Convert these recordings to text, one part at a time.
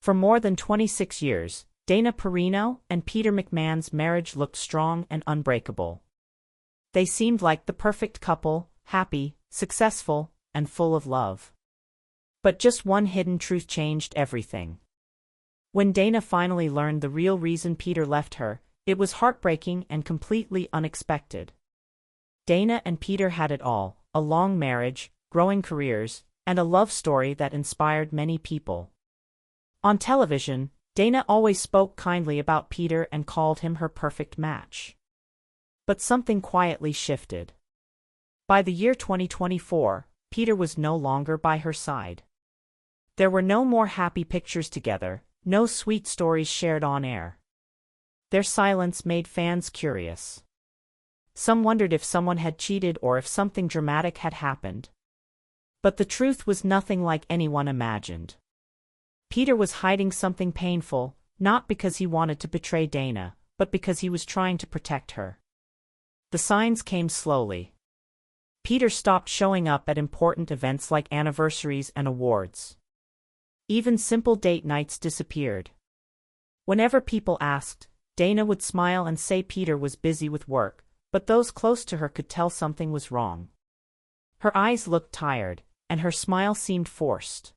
For more than 26 years, Dana Perino and Peter McMahon's marriage looked strong and unbreakable. They seemed like the perfect couple, happy, successful, and full of love. But just one hidden truth changed everything. When Dana finally learned the real reason Peter left her, it was heartbreaking and completely unexpected. Dana and Peter had it all: a long marriage, growing careers, and a love story that inspired many people. On television, Dana always spoke kindly about Peter and called him her perfect match. But something quietly shifted. By the year 2024, Peter was no longer by her side. There were no more happy pictures together, no sweet stories shared on air. Their silence made fans curious. Some wondered if someone had cheated or if something dramatic had happened. But the truth was nothing like anyone imagined. Peter was hiding something painful, not because he wanted to betray Dana, but because he was trying to protect her. The signs came slowly. Peter stopped showing up at important events like anniversaries and awards. Even simple date nights disappeared. Whenever people asked, Dana would smile and say Peter was busy with work, but those close to her could tell something was wrong. Her eyes looked tired, and her smile seemed forced.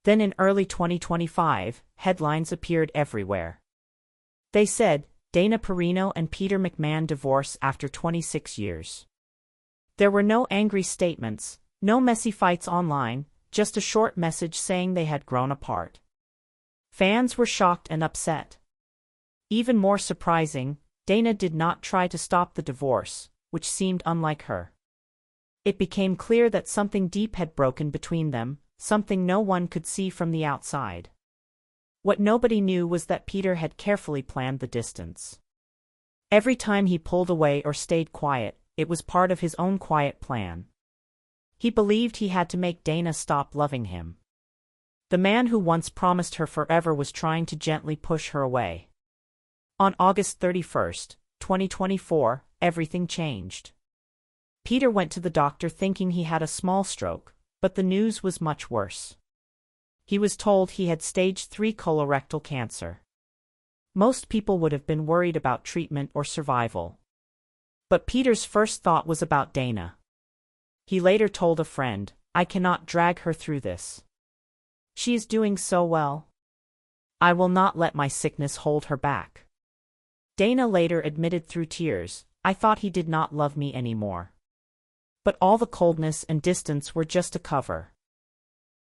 Then in early 2025, headlines appeared everywhere. They said, Dana Perino and Peter McMahon divorce after 26 years. There were no angry statements, no messy fights online, just a short message saying they had grown apart. Fans were shocked and upset. Even more surprising, Dana did not try to stop the divorce, which seemed unlike her. It became clear that something deep had broken between them, something no one could see from the outside. What nobody knew was that Peter had carefully planned the distance. Every time he pulled away or stayed quiet, it was part of his own quiet plan. He believed he had to make Dana stop loving him. The man who once promised her forever was trying to gently push her away. On August 31, 2024, everything changed. Peter went to the doctor thinking he had a small stroke, but the news was much worse. He was told he had stage 3 colorectal cancer. Most people would have been worried about treatment or survival. But Peter's first thought was about Dana. He later told a friend, "I cannot drag her through this. She is doing so well. I will not let my sickness hold her back." Dana later admitted through tears, "I thought he did not love me anymore." But all the coldness and distance were just a cover.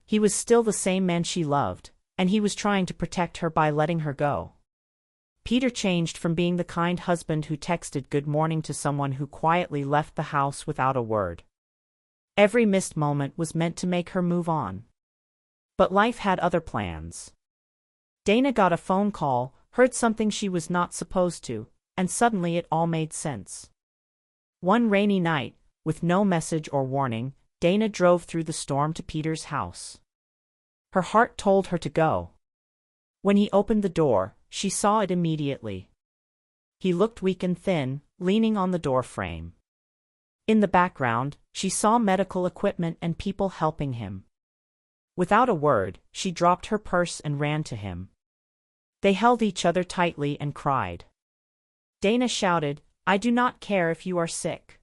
He was still the same man she loved, and he was trying to protect her by letting her go. Peter changed from being the kind husband who texted good morning to someone who quietly left the house without a word. Every missed moment was meant to make her move on. But life had other plans. Dana got a phone call, heard something she was not supposed to, and suddenly it all made sense. One rainy night, with no message or warning, Dana drove through the storm to Peter's house. Her heart told her to go. When he opened the door, she saw it immediately. He looked weak and thin, leaning on the door frame. In the background, she saw medical equipment and people helping him. Without a word, she dropped her purse and ran to him. They held each other tightly and cried. Dana shouted, "I do not care if you are sick.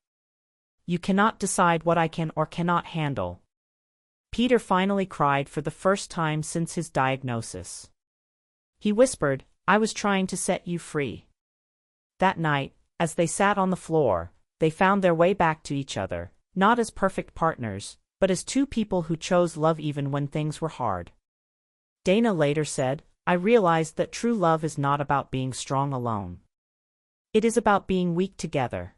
You cannot decide what I can or cannot handle." Peter finally cried for the first time since his diagnosis. He whispered, "I was trying to set you free." That night, as they sat on the floor, they found their way back to each other, not as perfect partners, but as two people who chose love even when things were hard. Dana later said, "I realized that true love is not about being strong alone. It is about being weak together."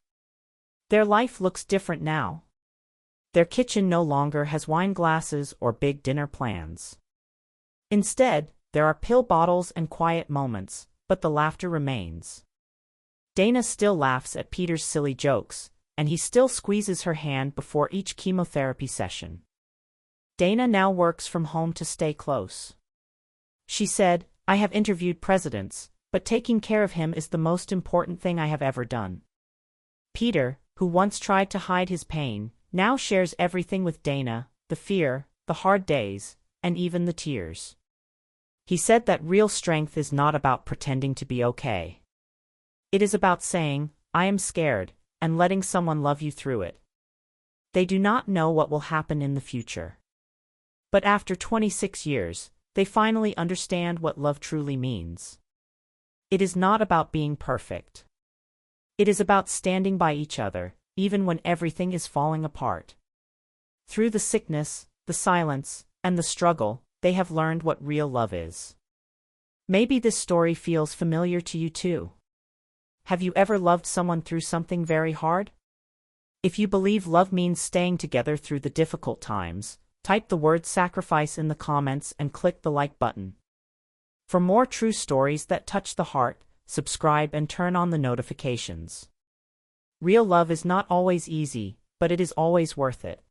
Their life looks different now. Their kitchen no longer has wine glasses or big dinner plans. Instead, there are pill bottles and quiet moments, but the laughter remains. Dana still laughs at Peter's silly jokes, and he still squeezes her hand before each chemotherapy session. Dana now works from home to stay close. She said, "I have interviewed presidents, but taking care of him is the most important thing I have ever done." Peter, who once tried to hide his pain, now shares everything with Dana: the fear, the hard days, and even the tears. He said that real strength is not about pretending to be okay. It is about saying, I am scared, and letting someone love you through it. They do not know what will happen in the future. But after 26 years, they finally understand what love truly means. It is not about being perfect. It is about standing by each other, even when everything is falling apart. Through the sickness, the silence, and the struggle, they have learned what real love is. Maybe this story feels familiar to you too. Have you ever loved someone through something very hard? If you believe love means staying together through the difficult times, type the word sacrifice in the comments and click the like button. For more true stories that touch the heart, subscribe and turn on the notifications. Real love is not always easy, but it is always worth it.